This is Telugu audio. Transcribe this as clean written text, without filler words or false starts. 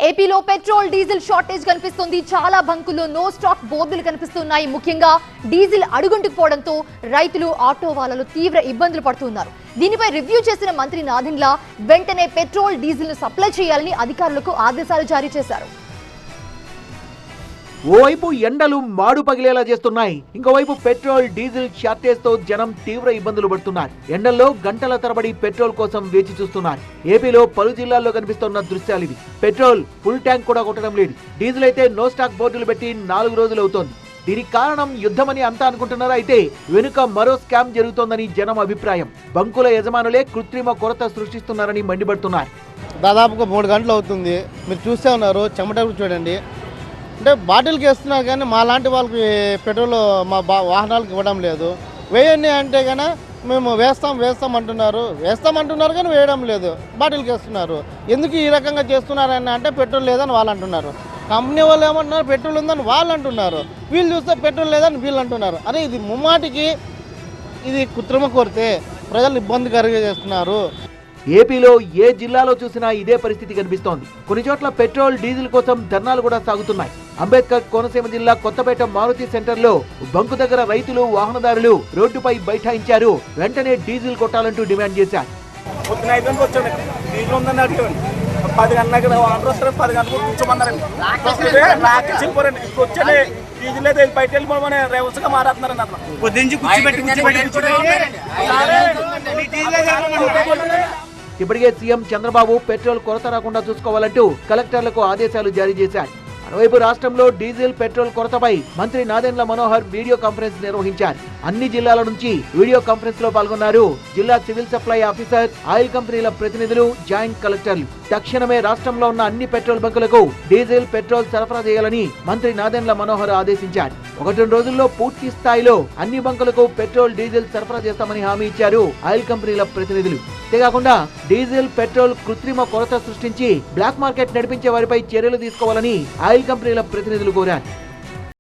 ఏపీలో పెట్రోల్ డీజిల్ షార్టేజ్ కనిపిస్తుంది. చాలా బంకుల్లో నో స్టాక్ బోర్డులు కనిపిస్తున్నాయి. ముఖ్యంగా డీజిల్ అడుగుంటుకుపోవడంతో రైతులు, ఆటో వాళ్ళలు తీవ్ర ఇబ్బందులు పడుతున్నారు. దీనిపై రివ్యూ చేసిన మంత్రి నాదెండ్ల వెంటనే పెట్రోల్ డీజిల్ ను సప్లై చేయాలని అధికారులకు ఆదేశాలు జారీ చేశారు. ఓవైపు ఎండలు మాడు పగిలేలా చేస్తున్నాయి, ఇంకోవైపు పెట్రోల్ డీజిల్ షార్టేజ్ తో జనం తీవ్ర ఇబ్బందులు పడుతున్నారు. ఎండల్లో గంటల తరబడి పెట్రోల్ కోసం వేచి చూస్తున్నారు. ఏపీలో పలు జిల్లాల్లో కనిపిస్తున్న దృశ్యాలు ఇవి. పెట్రోల్ ఫుల్ ట్యాంక్ కూడా కొట్టడం లేదు. డీజిల్ అయితే నో స్టాక్ బోర్డులు పెట్టి 4 రోజులు అవుతోంది. దీనికి కారణం యుద్ధమని అంతా అనుకుంటున్నారు. అయితే వెనుక మరో స్కామ్ జరుగుతోందని జనం అభిప్రాయం. బంకుల యజమానులే కృత్రిమ కొరత సృష్టిస్తున్నారని మండిపడుతున్నారు. దాదాపుగా 3 గంటలు అవుతుంది. మీరు చూస్తే ఉన్నారు, చెమట చూడండి. అంటే బాటిల్కి వేస్తున్నారు కానీ మా లాంటి వాళ్ళకి పెట్రోల్ మా వాహనాలకు ఇవ్వడం లేదు. వేయండి అంటే కన్నా మేము వేస్తాం అంటున్నారు కానీ వేయడం లేదు. బాటిల్కి వేస్తున్నారు. ఎందుకు ఈ రకంగా చేస్తున్నారని అంటే పెట్రోల్ లేదని వాళ్ళు అంటున్నారు. కంపెనీ వాళ్ళు ఏమంటున్నారు, పెట్రోల్ ఉందని వాళ్ళు అంటున్నారు. వీళ్ళు చూస్తే పెట్రోల్ లేదని వీళ్ళు అంటున్నారు. అరే ఇది ముమ్మాటికి ఇది కృత్రిమ కొరతే, ప్రజలు ఇబ్బంది కలిగజేస్తున్నారు. ఏపీలో ఏ జిల్లాలో చూసినా ఇదే పరిస్థితి కనిపిస్తోంది. కొన్ని చోట్ల పెట్రోల్ డీజిల్ కోసం ధర్నాలు కూడా సాగుతున్నాయి. అంబేద్కర్ కోనసీమ జిల్లా కొత్తపేట మారుతి సెంటర్ లో బంకు దగ్గర రైతులు, వాహనదారులు రోడ్డుపై బైఠాయించారు. వెంటనే డీజిల్ కొట్టాలంటూ డిమాండ్ చేశారు. 10 గంటలకు ఆర్డర్ వస్తారు, 10 గంటలకు కూర్చోమన్నారండి. వచ్చే డీజిల్ అయితే బయట వెళ్ళిపోమని రేవసగా మాట్లాడుతున్నారండి. ఇప్పటికే సీఎం చంద్రబాబు పెట్రోల్ కొరత రాకుండా చూసుకోవాలంటూ కలెక్టర్లకు ఆదేశాలు జారీ చేశారు. మరోవైపు రాష్ట్రంలో డీజిల్, పెట్రోల్ కొరతపై మంత్రి నాదెండ్ల మనోహర్ వీడియో కాన్ఫరెన్స్ నిర్వహించారు. అన్ని జిల్లాల నుంచి వీడియో కాన్ఫరెన్స్ లో పాల్గొన్నారు జిల్లా సివిల్ సప్లై ఆఫీసర్, ఆయిల్ కంపెనీల ప్రతినిధులు, జాయింట్ కలెక్టర్లు. తక్షణమే రాష్ట్రంలో ఉన్న అన్ని పెట్రోల్ బంకులకు డీజిల్, పెట్రోల్ సరఫరా చేయాలని మంత్రి నాదెండ్ల మనోహర్ ఆదేశించారు. 1-2 రోజుల్లో పూర్తి స్థాయిలో అన్ని బంకులకు పెట్రోల్, డీజిల్ సరఫరా చేస్తామని హామీ ఇచ్చారు ఆయిల్ కంపెనీల ప్రతినిధులు. అంతేకాకుండా డీజిల్, పెట్రోల్ కృత్రిమ కొరత సృష్టించి బ్లాక్ మార్కెట్ నడిపించే వారిపై చర్యలు తీసుకోవాలని ఆయిల్ కంపెనీల ప్రతినిధులు కోరారు.